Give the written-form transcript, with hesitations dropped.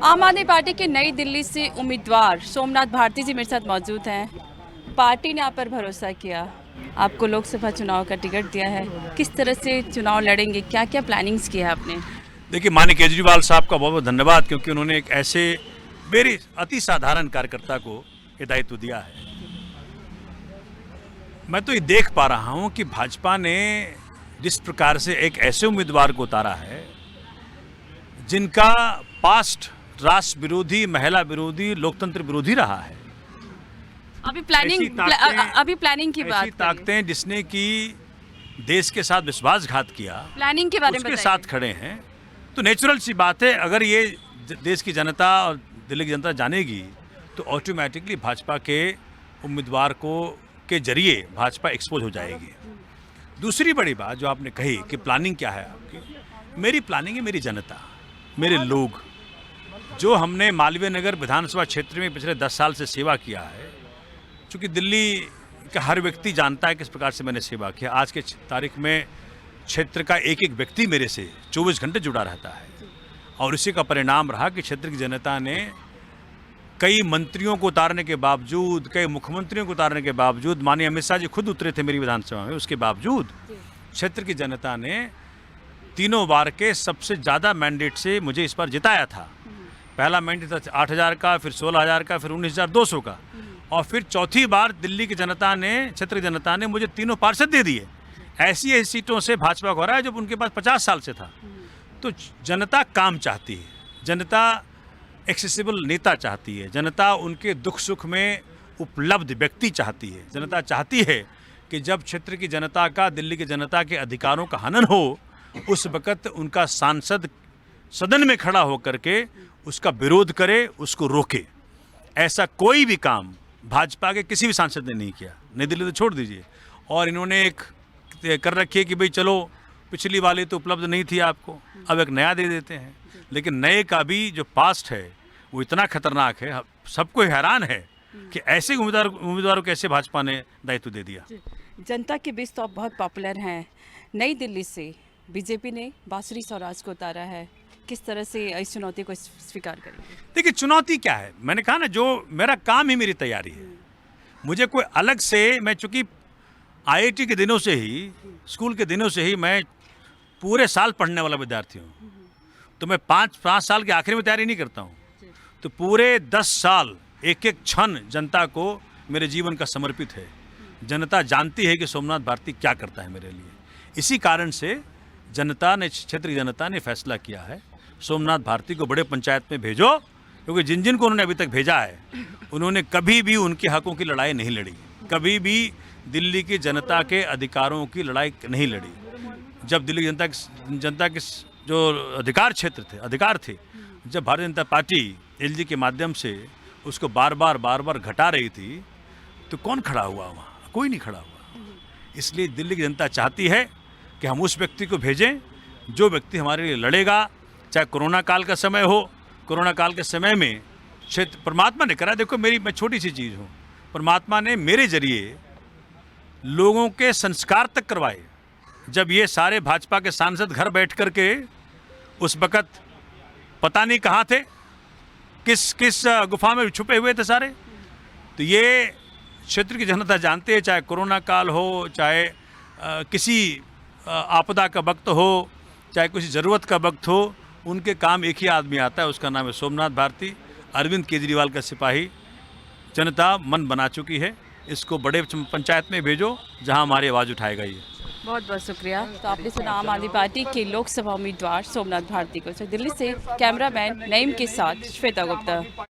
आम आदमी पार्टी के नई दिल्ली से उम्मीदवार सोमनाथ भारती जी मेरे साथ मौजूद हैं। पार्टी ने आप पर भरोसा किया, आपको लोकसभा चुनाव का टिकट दिया है। किस तरह से चुनाव लड़ेंगे, क्या क्या प्लानिंग्स किया है आपने? देखिए, माननीय केजरीवाल साहब का बहुत बहुत धन्यवाद, क्योंकि उन्होंने एक ऐसे मेरे अति साधारण कार्यकर्ता को ये दायित्व दिया है। मैं तो ये देख पा रहा हूँ कि भाजपा ने जिस प्रकार से एक ऐसे उम्मीदवार को उतारा है जिनका पास्ट राष्ट्र विरोधी, महिला विरोधी, लोकतंत्र विरोधी रहा है। अभी प्लानिंग की बात करिए। ताकतें जिसने की देश के साथ विश्वासघात किया, प्लानिंग के बारे में उसके साथ खड़े हैं, तो नेचुरल सी बात है। अगर ये देश की जनता और दिल्ली की जनता जानेगी तो ऑटोमेटिकली भाजपा के उम्मीदवार को के जरिए भाजपा एक्सपोज हो जाएगी। दूसरी बड़ी बात जो आपने कही कि प्लानिंग क्या है आपकी, मेरी प्लानिंग है मेरी जनता, मेरे लोग, जो हमने मालवीय नगर विधानसभा क्षेत्र में पिछले 10 साल से सेवा किया है। चूँकि दिल्ली का हर व्यक्ति जानता है किस प्रकार से मैंने सेवा किया। आज के तारीख में क्षेत्र का एक एक व्यक्ति मेरे से 24 घंटे जुड़ा रहता है, और इसी का परिणाम रहा कि क्षेत्र की जनता ने कई मंत्रियों को उतारने के बावजूद, कई मुख्यमंत्रियों को उतारने के बावजूद, माननीय अमित शाह जी खुद उतरे थे मेरी विधानसभा में, उसके बावजूद क्षेत्र की जनता ने तीनों बार के सबसे ज़्यादा मैंडेट से मुझे इस बार जिताया था। पहला मैंडेट था 8,000 का, फिर 16,000 का, फिर 19,200 का, और फिर चौथी बार दिल्ली की जनता ने, क्षेत्र की जनता ने मुझे तीनों पार्षद दे दिए। ऐसी सीटों से भाजपा को हराया जब उनके पास 50 साल से था। तो जनता काम चाहती है, जनता एक्सेसिबल नेता चाहती है, जनता उनके दुख सुख में उपलब्ध व्यक्ति चाहती है। जनता चाहती है कि जब क्षेत्र की जनता का, दिल्ली की जनता के अधिकारों का हनन हो, उस वक़्त उनका सांसद सदन में खड़ा होकर के उसका विरोध करे, उसको रोके। ऐसा कोई भी काम भाजपा के किसी भी सांसद ने नहीं किया। नई दिल्ली तो छोड़ दीजिए, और इन्होंने एक कर रखी है कि भाई चलो पिछली वाली तो उपलब्ध नहीं थी आपको, अब एक नया दे देते हैं। लेकिन नए का भी जो पास्ट है वो इतना खतरनाक है, सबको हैरान है कि ऐसे उम्मीदवारों को ऐसे भाजपा ने दायित्व दे दिया। जनता के बीच तो आप बहुत पॉपुलर हैं। नई दिल्ली से बीजेपी ने बांसुरी स्वराज को उतारा है, किस तरह से इस चुनौती को स्वीकार करेंगे? देखिए, चुनौती क्या है, मैंने कहा ना, जो मेरा काम ही मेरी तैयारी है। मुझे कोई अलग से, मैं चूँकि IIT के दिनों से ही, स्कूल के दिनों से ही मैं पूरे साल पढ़ने वाला विद्यार्थी हूँ, तो मैं पाँच साल के आखिर में तैयारी नहीं करता हूँ। तो पूरे 10 साल एक एक क्षण जनता को मेरे जीवन का समर्पित है। जनता जानती है कि सोमनाथ भारती क्या करता है मेरे लिए। इसी कारण से जनता ने, क्षेत्र की जनता ने फैसला किया है सोमनाथ भारती को बड़े पंचायत में भेजो, क्योंकि जिन जिन को उन्होंने अभी तक भेजा है उन्होंने कभी भी उनके हकों की लड़ाई नहीं लड़ी, कभी भी दिल्ली की जनता के अधिकारों की लड़ाई नहीं लड़ी। जब दिल्ली की जनता के जो अधिकार थे, जब भारतीय जनता पार्टी LG के माध्यम से उसको बार बार घटा रही थी, तो कौन खड़ा हुआ वहाँ? कोई नहीं खड़ा हुआ। इसलिए दिल्ली की जनता चाहती है कि हम उस व्यक्ति को भेजें जो व्यक्ति हमारे लिए लड़ेगा। चाहे कोरोना काल का समय हो, कोरोना काल के समय में क्षेत्र परमात्मा ने करा। देखो, मैं छोटी सी चीज़ हूँ, परमात्मा ने मेरे जरिए लोगों के संस्कार तक करवाए। जब ये सारे भाजपा के सांसद घर बैठ कर के उस वक़्त पता नहीं कहाँ थे, किस गुफा में छुपे हुए थे सारे, तो ये क्षेत्र की जनता जानते हैं। चाहे कोरोना काल हो, चाहे किसी आपदा का वक्त हो, चाहे किसी ज़रूरत का वक्त हो, उनके काम एक ही आदमी आता है, उसका नाम है सोमनाथ भारती। अरविंद केजरीवाल का सिपाही जनता मन बना चुकी है। इसको बड़े पंचायत में भेजो जहां हमारी आवाज़ उठाएगा ये। बहुत बहुत शुक्रिया। तो आपने सुना आम आदमी पार्टी के लोकसभा उम्मीदवार सोमनाथ भारती को। दिल्ली से कैमरामैन नईम के साथ श्वेता गुप्ता।